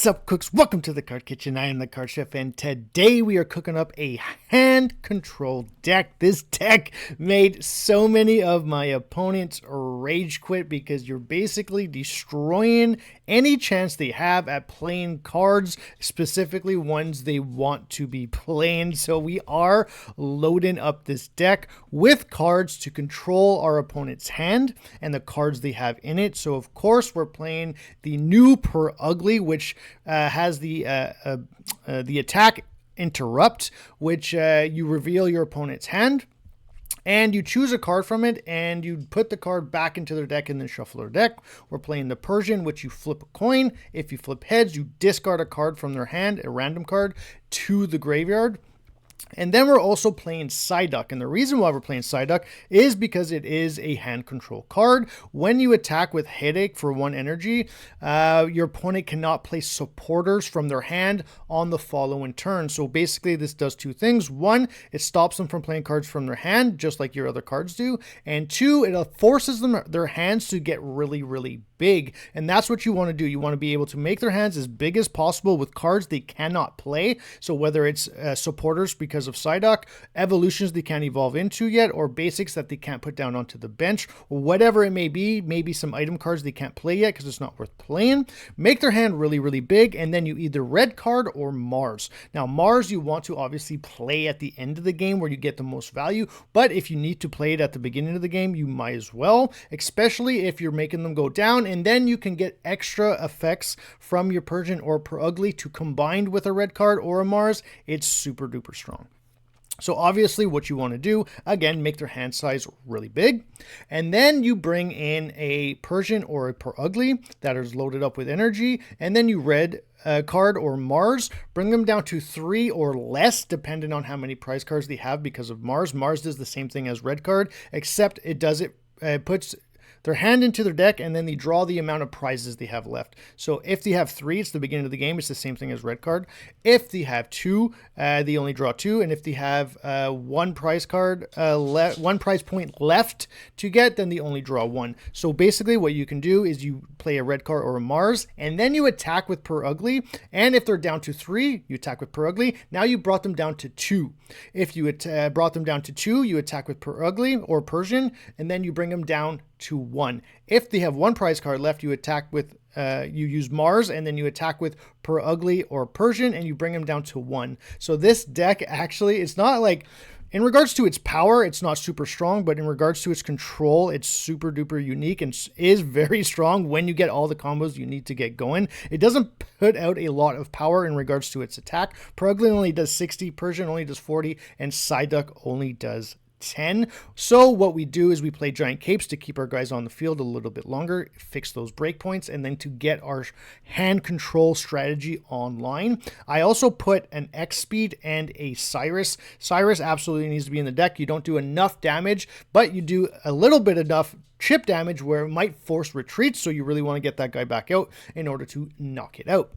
What's up, cooks? Welcome to the Card Kitchen. I am the Card Chef, and today we are cooking up a hand control deck. This deck made so many of my opponents rage quit because you're basically destroying any chance they have at playing cards, specifically ones they want to be playing. So we are loading up this deck with cards to control our opponent's hand and the cards they have in it. So of course we're playing the new Per Ugly, which has the attack interrupt, which you reveal your opponent's hand and you choose a card from it and you put the card back into their deck and then shuffle their deck. We're playing the Persian, which you flip a coin. If you flip heads, you discard a card from their hand, a random card, to the graveyard. And then we're also playing Psyduck. And the reason why we're playing Psyduck is because it is a hand control card. When you attack with Headache for 1 energy, your opponent cannot place supporters from their hand on the following turn. So basically this does 2 things. 1, it stops them from playing cards from their hand, just like your other cards do. And 2, it forces their hands to get really, really big. And that's what you want to do. You want to be able to make their hands as big as possible with cards they cannot play. So whether it's supporters because of Psyduck, evolutions they can't evolve into yet, or basics that they can't put down onto the bench, or whatever it may be, maybe some item cards they can't play yet because it's not worth playing. Make their hand really, really big, and then you either red card or Mars. Now Mars you want to obviously play at the end of the game where you get the most value, but if you need to play it at the beginning of the game, you might as well, especially if you're making them go down, and then you can get extra effects from your Persian or Per Ugly to combine with a red card or a Mars. It's super duper strong. So obviously what you want to do, again, make their hand size really big. And then you bring in a Persian or a Per Ugly that is loaded up with energy. And then you red card or Mars, bring them down to 3 or less, depending on how many prize cards they have because of Mars. Mars does the same thing as red card, except it puts their hand into their deck, and then they draw the amount of prizes they have left. So if they have 3, it's the beginning of the game. It's the same thing as red card. If they have 2, they only draw 2. And if they have 1 prize card, 1 prize point left to get, then they only draw 1. So basically what you can do is you play a red card or a Mars, and then you attack with Per Ugly. And if they're down to 3, you attack with Per Ugly. Now you brought them down to 2. If you brought them down to 2, you attack with Per Ugly or Persian, and then you bring them down to 1. If they have 1 prize card left, you attack with you use Mars, and then you attack with Per Ugly or Persian, and you bring them down to 1. So this deck actually, it's not like, in regards to its power, it's not super strong, but in regards to its control, it's super duper unique and is very strong when you get all the combos you need to get going. It doesn't put out a lot of power in regards to its attack. Per Ugly only does 60, Persian only does 40, and Psyduck only does 10. So what we do is we play giant capes to keep our guys on the field a little bit longer, fix those breakpoints, and then to get our hand control strategy online. I also put an X speed and a Cyrus. Cyrus absolutely needs to be in the deck. You don't do enough damage, but you do a little bit enough chip damage where it might force retreats, so you really want to get that guy back out in order to knock it out.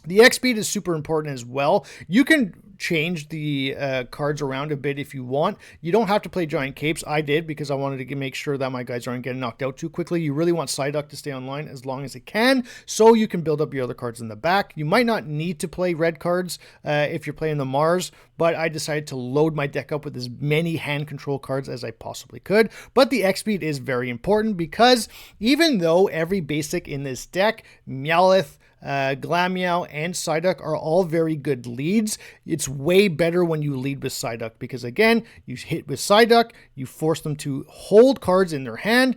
The X speed is super important as well. You can change the cards around a bit if you want. You don't have to play giant capes. I did because I wanted to make sure that my guys aren't getting knocked out too quickly. You really want Psyduck to stay online as long as it can, so you can build up your other cards in the back. You might not need to play red cards if you're playing the Mars, but I decided to load my deck up with as many hand control cards as I possibly could. But the X speed is very important because even though every basic in this deck, Meowth, Glameow, and Psyduck are all very good leads, it's way better when you lead with Psyduck because, again, you hit with Psyduck, you force them to hold cards in their hand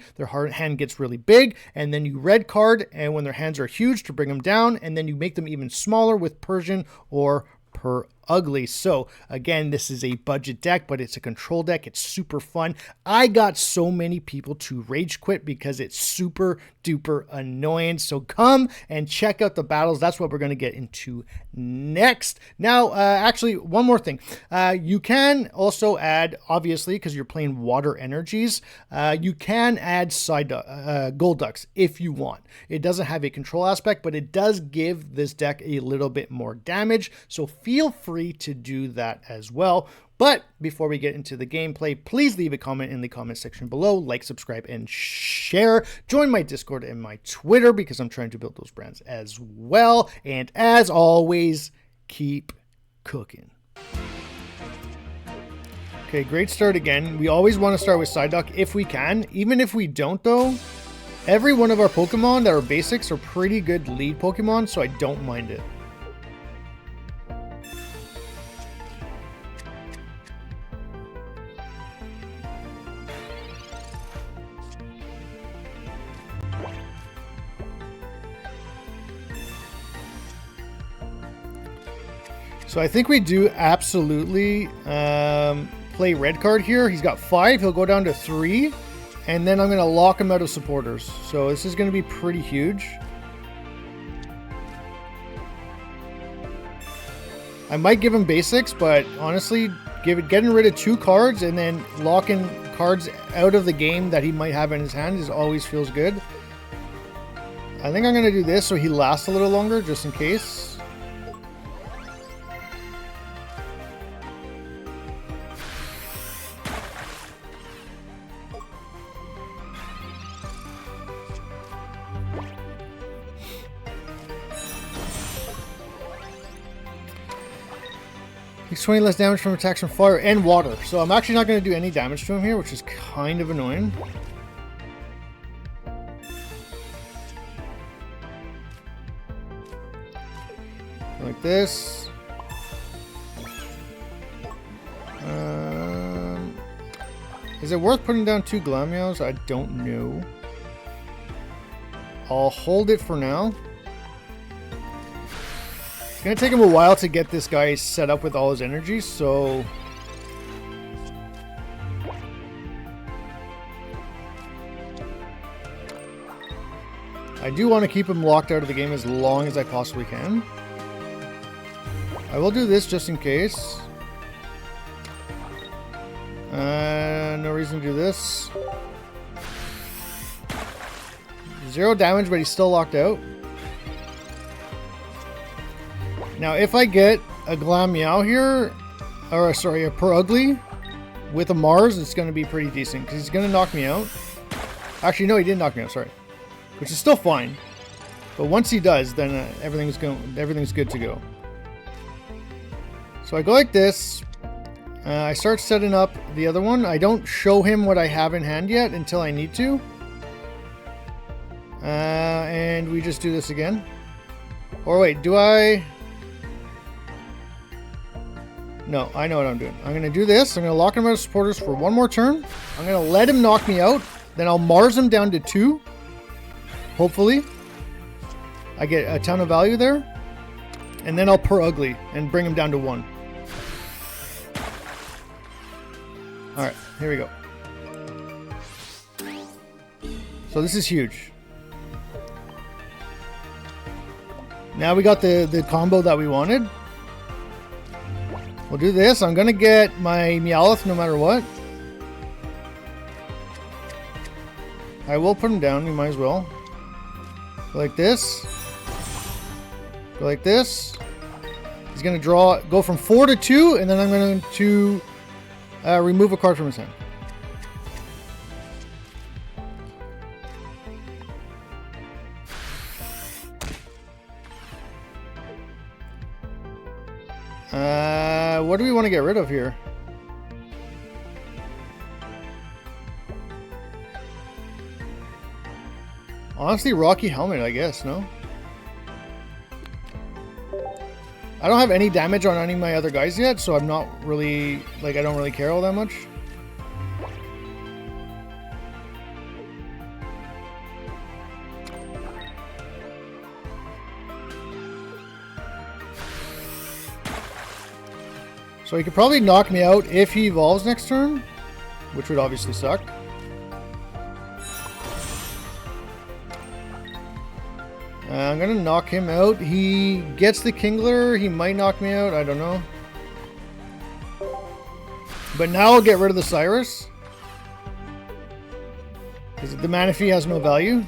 gets really big, and then you red card, and when their hands are huge, to bring them down, and then you make them even smaller with Persian or Per Ugly. So again, this is a budget deck, but it's a control deck. It's super fun. I got so many people to rage quit because it's super duper annoying. So come and check out the battles. That's what we're going to get into next. Now, actually, one more thing. You can also add, obviously, because you're playing water energies, you can add Golducks if you want. It doesn't have a control aspect, but it does give this deck a little bit more damage. So feel free free to do that as well. But before we get into the gameplay, please leave a comment in the comment section below, like, subscribe, and share. Join my Discord and my Twitter because I'm trying to build those brands as well. And as always, keep cooking. Okay, great start again. We always want to start with Psyduck if we can. Even if we don't though, every one of our Pokemon that are basics are pretty good lead Pokemon, so I don't mind it. So I think we do absolutely play red card here. He's got 5. He'll go down to 3. And then I'm going to lock him out of supporters. So this is going to be pretty huge. I might give him basics, but honestly, getting rid of 2 cards and then locking cards out of the game that he might have in his hand always feels good. I think I'm going to do this so he lasts a little longer, just in case. Takes 20 less damage from attacks from fire and water. So I'm actually not going to do any damage to him here, which is kind of annoying. Like this. Is it worth putting down 2 Glameows? I don't know. I'll hold it for now. It's gonna take him a while to get this guy set up with all his energy, so I do want to keep him locked out of the game as long as I possibly can. I will do this just in case. No reason to do this. 0 damage, but he's still locked out. Now, if I get a Glameow here, or sorry, a Purugly with a Mars, it's going to be pretty decent because he's going to knock me out. Actually, no, he didn't knock me out. Sorry, which is still fine. But once he does, then everything's good to go. So I go like this. I start setting up the other one. I don't show him what I have in hand yet until I need to. And we just do this again. Or wait, do I? No, I know what I'm doing. I'm going to do this. I'm going to lock him out of supporters for 1 more turn. I'm going to let him knock me out. Then I'll Mars him down to 2. Hopefully. I get a ton of value there. And then I'll Purugly and bring him down to 1. Alright, here we go. So this is huge. Now we got the combo that we wanted. We'll do this. I'm going to get my Meowth no matter what. I will put him down. You might as well. Go like this. Go like this. He's going to go from 4 to 2, and then I'm going to remove a card from his hand. What do we want to get rid of here? Honestly, Rocky Helmet, I guess, no? I don't have any damage on any of my other guys yet, so I'm not really, like, I don't really care all that much. So he could probably knock me out if he evolves next turn, which would obviously suck. I'm gonna knock him out. He gets the Kingler. He might knock me out. I don't know. But now I'll get rid of the Cyrus, because the Manaphy has no value.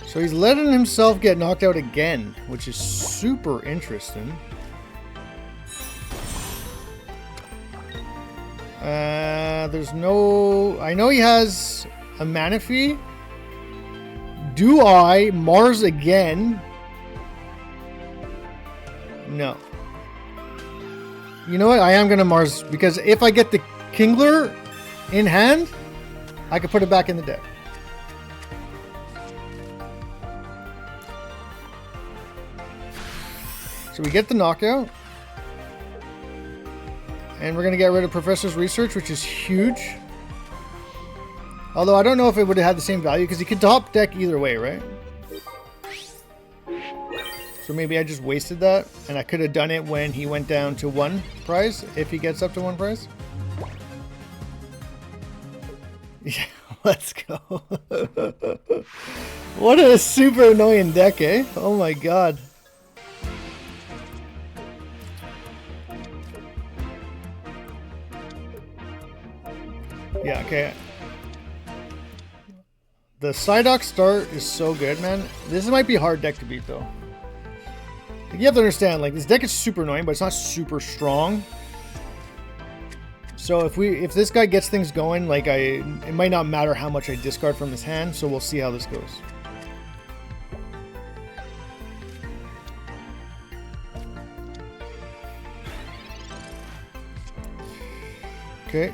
So he's letting himself get knocked out again, which is super interesting. There's no... I know he has a Manaphy. Do I Mars again? No. You know what? I am going to Mars, because if I get the Kingler in hand, I can put it back in the deck. So we get the knockout. And we're going to get rid of Professor's Research, which is huge. Although I don't know if it would have had the same value, because he could top deck either way, right? So maybe I just wasted that, and I could have done it when he went down to 1 prize, if he gets up to 1 prize. Yeah, let's go. What a super annoying deck, eh? Oh my god. Yeah, okay. The Psyduck start is so good, man. This might be a hard deck to beat, though. Like, you have to understand, like, this deck is super annoying, but it's not super strong. So if this guy gets things going, like, it might not matter how much I discard from his hand, so we'll see how this goes. Okay.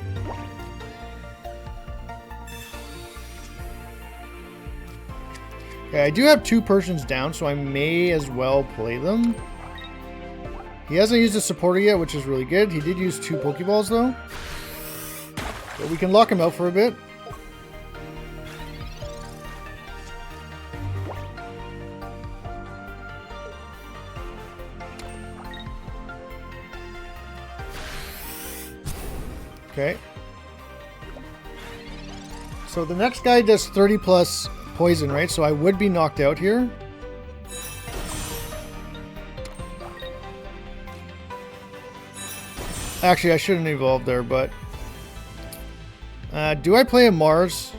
Okay, I do have 2 Persians down, so I may as well play them. He hasn't used a supporter yet, which is really good. He did use 2 Pokeballs, though. But we can lock him out for a bit. Okay. So the next guy does 30 plus poison, right? So I would be knocked out here. Actually, I shouldn't evolve there, but... do I play a Mars?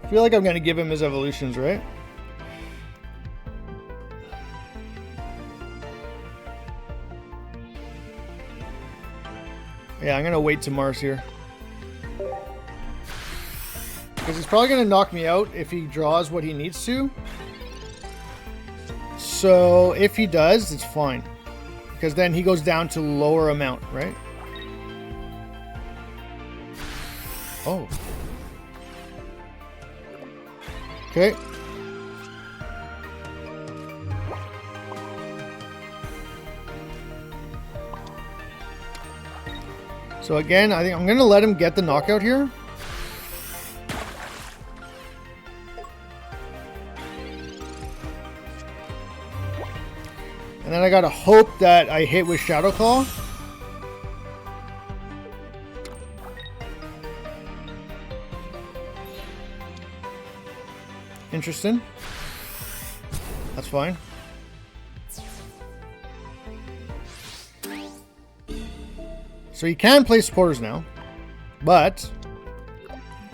I feel like I'm going to give him his evolutions, right? Yeah, I'm going to wait to Mars here. Because he's probably going to knock me out if he draws what he needs to. So if he does, it's fine. Because then he goes down to lower amount, right? Oh. Okay. So again, I think I'm going to let him get the knockout here. And then I gotta hope that I hit with Shadow Claw. Interesting. That's fine. So you can play supporters now, but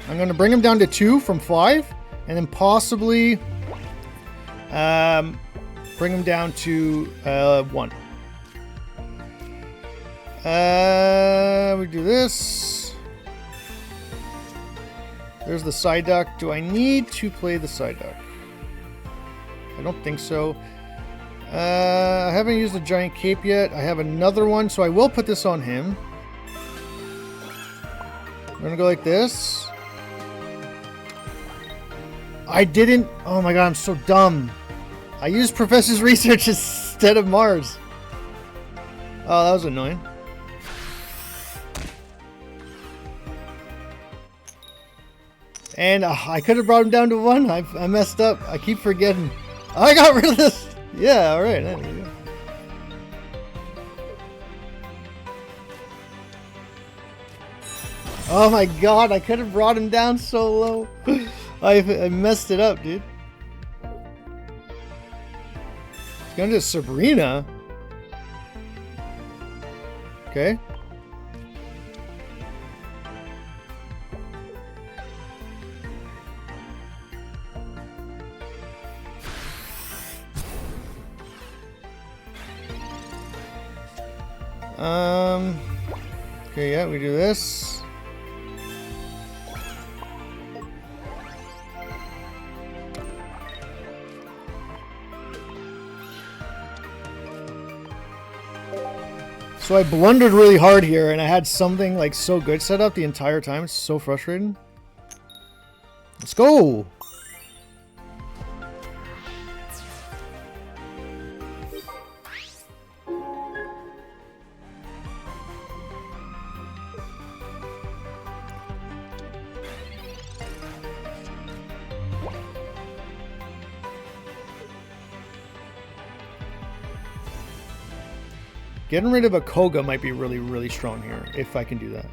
I'm gonna bring him down to 2 from 5, and then possibly bring him down to 1. We do this. There's the Psyduck. Do I need to play the Psyduck? I don't think so. I haven't used the Giant Cape yet. I have another one, so I will put this on him. I'm gonna go like this. I didn't. Oh my god, I'm so dumb. I used Professor's Research instead of Mars. Oh, that was annoying. And I could have brought him down to 1. I messed up. I keep forgetting. I got rid of this. Yeah, alright. There we go. Oh my god, I could have brought him down so low. I messed it up, dude. Going to Sabrina. Okay. Okay, yeah, we do this. So I blundered really hard here, and I had something like so good set up the entire time. It's so frustrating. Let's go! Getting rid of a Koga might be really, really strong here, if I can do that.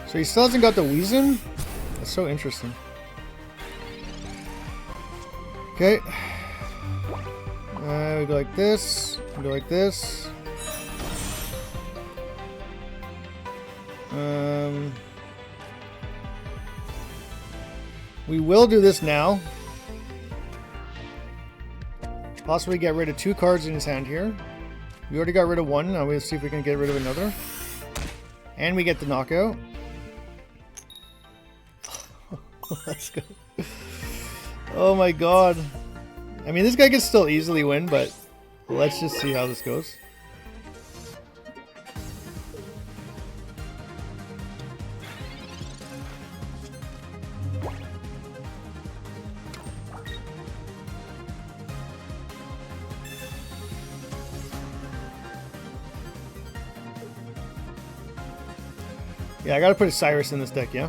So he still hasn't got the Weezin? That's so interesting. Okay. We go like this. We go like this. We will do this now. Possibly get rid of 2 cards in his hand here. We already got rid of 1. Now we'll see if we can get rid of another. And we get the knockout. Let's go. Oh my god. I mean, this guy can still easily win, but let's just see how this goes. Yeah, I gotta put a Cyrus in this deck, yeah?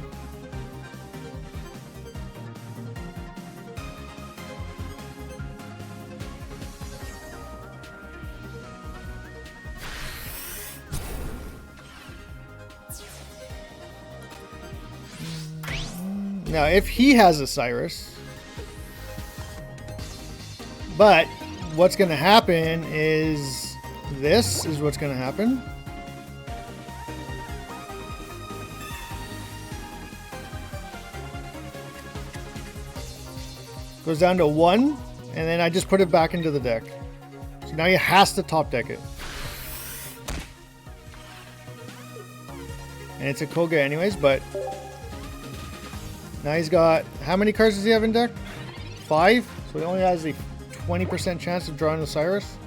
Now, if he has a Cyrus, but what's going to happen is this is what's going to happen. Goes down to 1, and then I just put it back into the deck. So now he has to top deck it. And it's a Koga anyways, but now he's got, how many cards does he have in deck? 5? So he only has a 20% chance of drawing the Cyrus.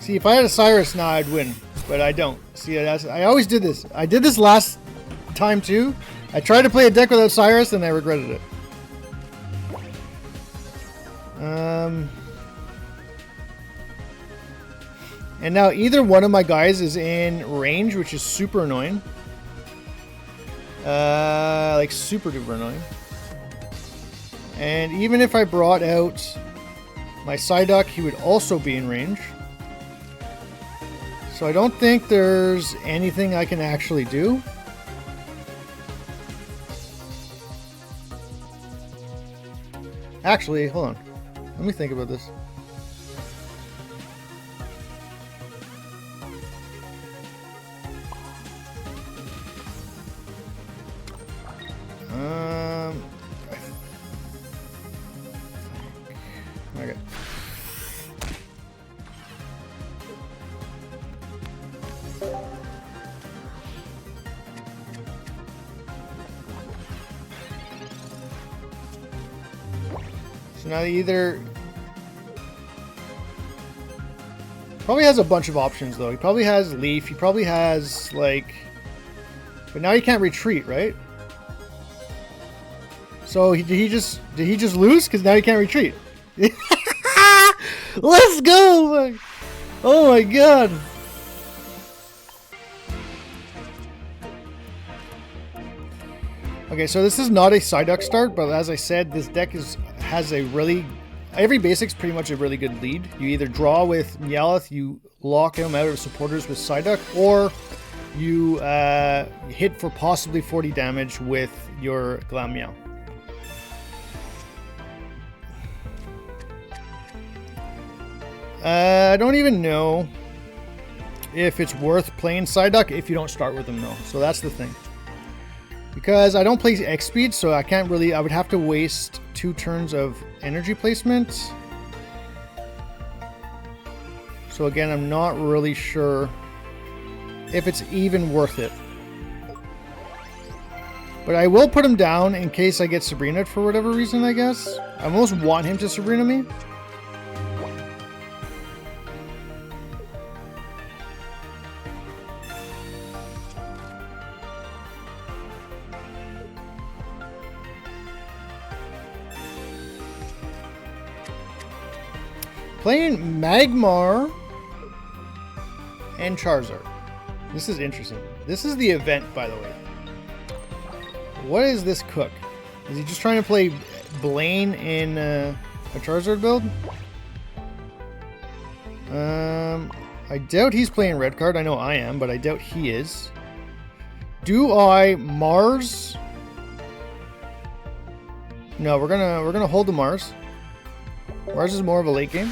See, if I had a Cyrus now, I'd win. But I don't. See, I always did this. I did this last time too. I tried to play a deck without Cyrus and I regretted it. And now either one of my guys is in range, which is super annoying. Like super duper annoying. And even if I brought out my Psyduck, he would also be in range. So I don't think there's anything I can actually do. Actually, hold on. Let me think about this. Okay. So now he either probably has a bunch of options though. He probably has Leaf. He probably has like, but now he can't retreat, right? So So did he just lose? Because now he can't retreat. Let's go! Oh my god! Okay, so this is not a Psyduck start, but as I said, this deck has a really... Every basic's pretty much a really good lead. You either draw with Meowth, you lock him out of supporters with Psyduck, or you hit for possibly 40 damage with your Glameow. I don't even know if it's worth playing Psyduck if you don't start with him, though. So that's the thing. Because I don't play X-Speed, so I can't really... I would have to waste 2 turns of energy placement. So again, I'm not really sure if it's even worth it. But I will put him down in case I get Sabrina for whatever reason, I guess. I almost want him to Sabrina me. Playing Magmar and Charizard. This is interesting. This is the event, by the way. What is this cook? Is he just trying to play Blaine in a Charizard build? I doubt he's playing red card. I know I am, but I doubt he is. Do I Mars? No, we're gonna hold the Mars. Mars is more of a late game.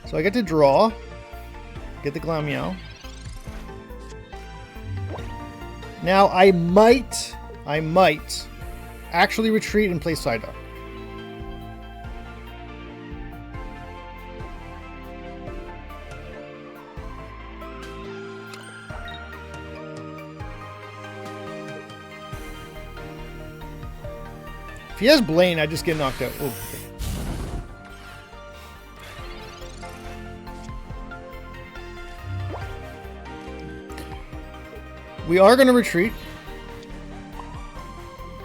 So I get to draw, get the Glameow. Now I might actually retreat and play Psyduck. If he has Blaine, I just get knocked out. Oh, okay. We are going to retreat.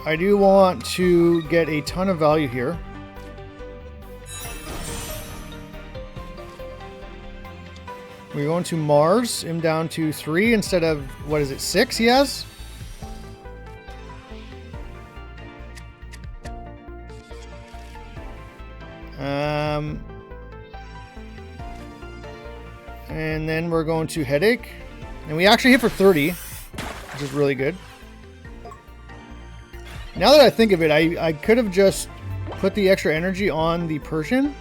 I do want to get a ton of value here. We're going to Mars him down to 3 instead of, what is it, 6 he has? And then we're going to Headache. And we actually hit for 30. Which is really good. Now that I think of it, I could have just put the extra energy on the Persian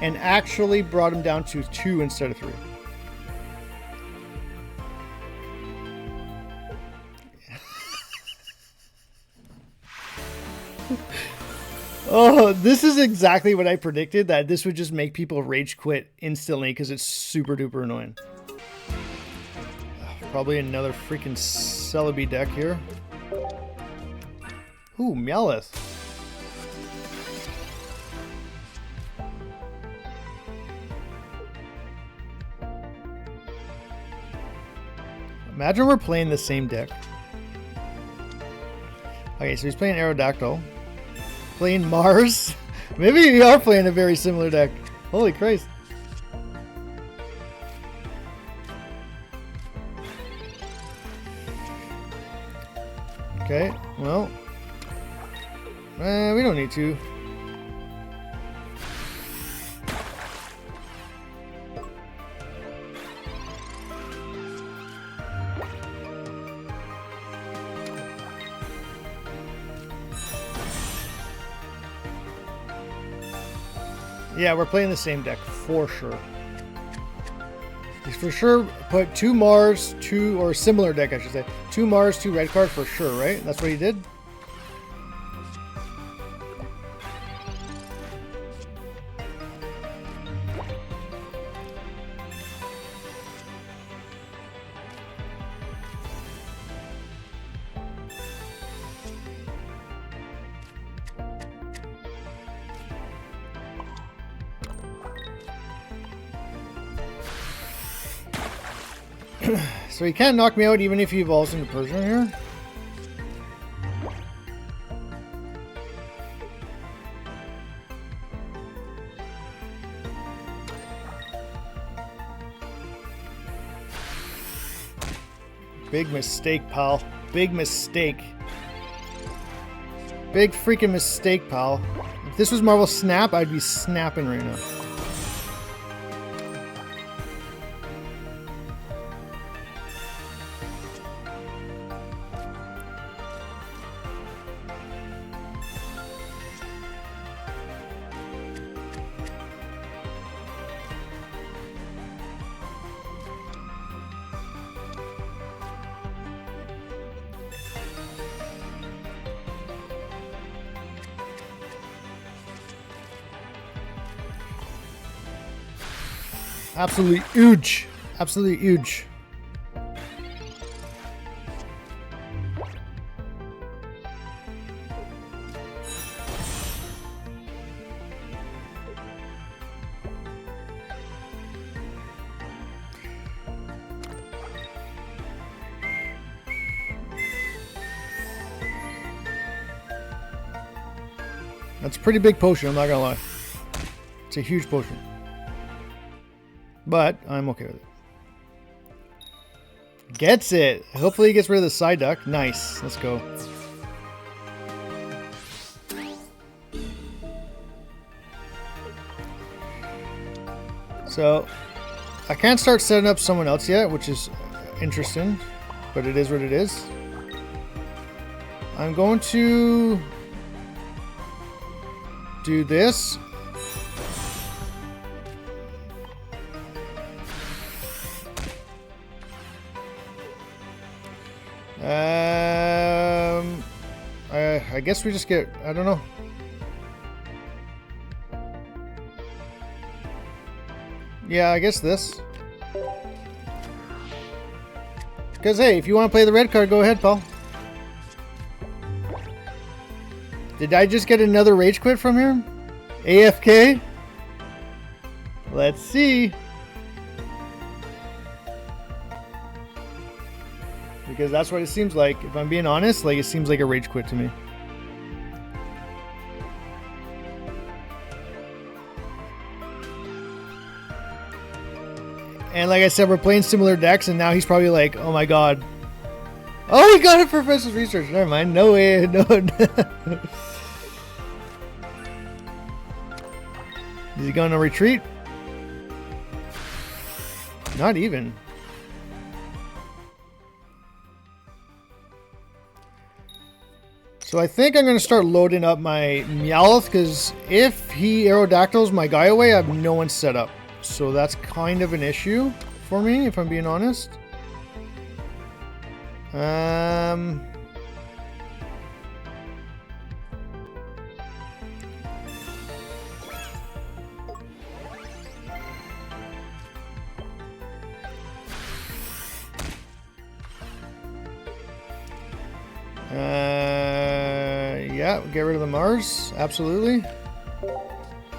and actually brought him down to 2 instead of 3. Oh, this is exactly what I predicted, that this would just make people rage quit instantly because it's super duper annoying. Probably another freaking Celebi deck here. Ooh, Meowth. Imagine we're playing the same deck. Okay, so he's playing Aerodactyl. Playing Mars. Maybe we are playing a very similar deck. Holy Christ. Okay, well, we don't need to. Yeah, we're playing the same deck for sure. He's for sure put 2 Mars, 2, or similar deck I should say. 2 Mars, 2 red card for sure, right? That's what he did? So he can't knock me out even if he evolves into Persian here. Big mistake, pal. Big mistake. Big freaking mistake, pal. If this was Marvel Snap, I'd be snapping right now. Absolutely huge. Absolutely huge. That's a pretty big potion, I'm not gonna lie. It's a huge potion. But I'm okay with it. Gets it. Hopefully he gets rid of the side duck. Nice. Let's go. So I can't start setting up someone else yet, which is interesting, but it is what it is. I'm going to do this. I guess we just get, I don't know. Yeah, I guess this. Because, hey, if you want to play the red card, go ahead, pal. Did I just get another rage quit from here? AFK? Let's see. Because that's what it seems like. If I'm being honest, like, it seems like a rage quit to me. And like I said, we're playing similar decks, and now he's probably like, oh my god. Oh, he got it for Professor's Research. Never mind. No way. No. Is he going to retreat? Not even. So I think I'm going to start loading up my Meowth, because if he Aerodactyls my guy away, I have no one set up. So that's kind of an issue for me, if I'm being honest. Yeah, get rid of the Mars, absolutely.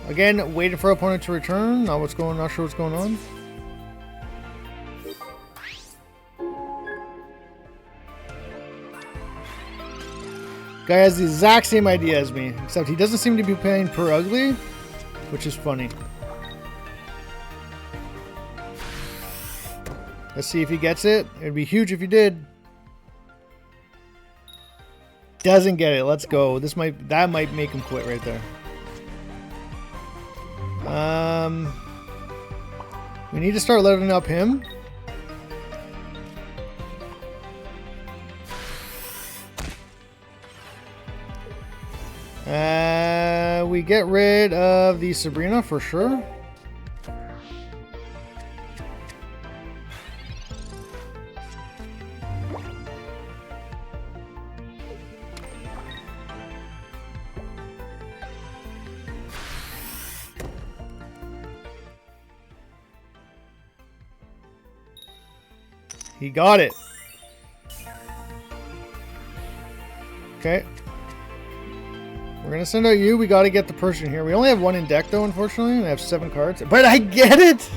Again, waiting for opponent to return. Not sure what's going on. Guy has the exact same idea as me, except he doesn't seem to be playing per ugly, which is funny. Let's see if he gets it. It'd be huge if he did. Doesn't get it. Let's go. That might make him quit right there. We need to start leveling up him. We get rid of the Sabrina for sure. He got it. Okay. We're going to send out you. We got to get the person here. We only have one in deck, though, unfortunately. I have 7 cards. But I get it!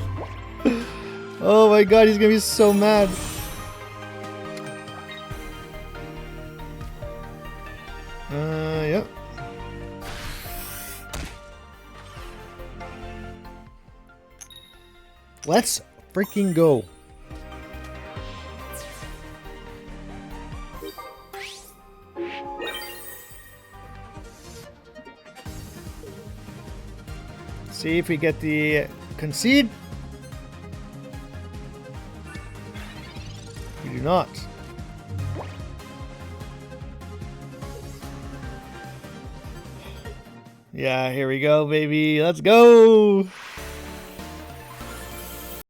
Oh my god, he's going to be so mad. Yep. Let's freaking go. see if we get the concede. We do not. Yeah, here we go, baby. Let's go.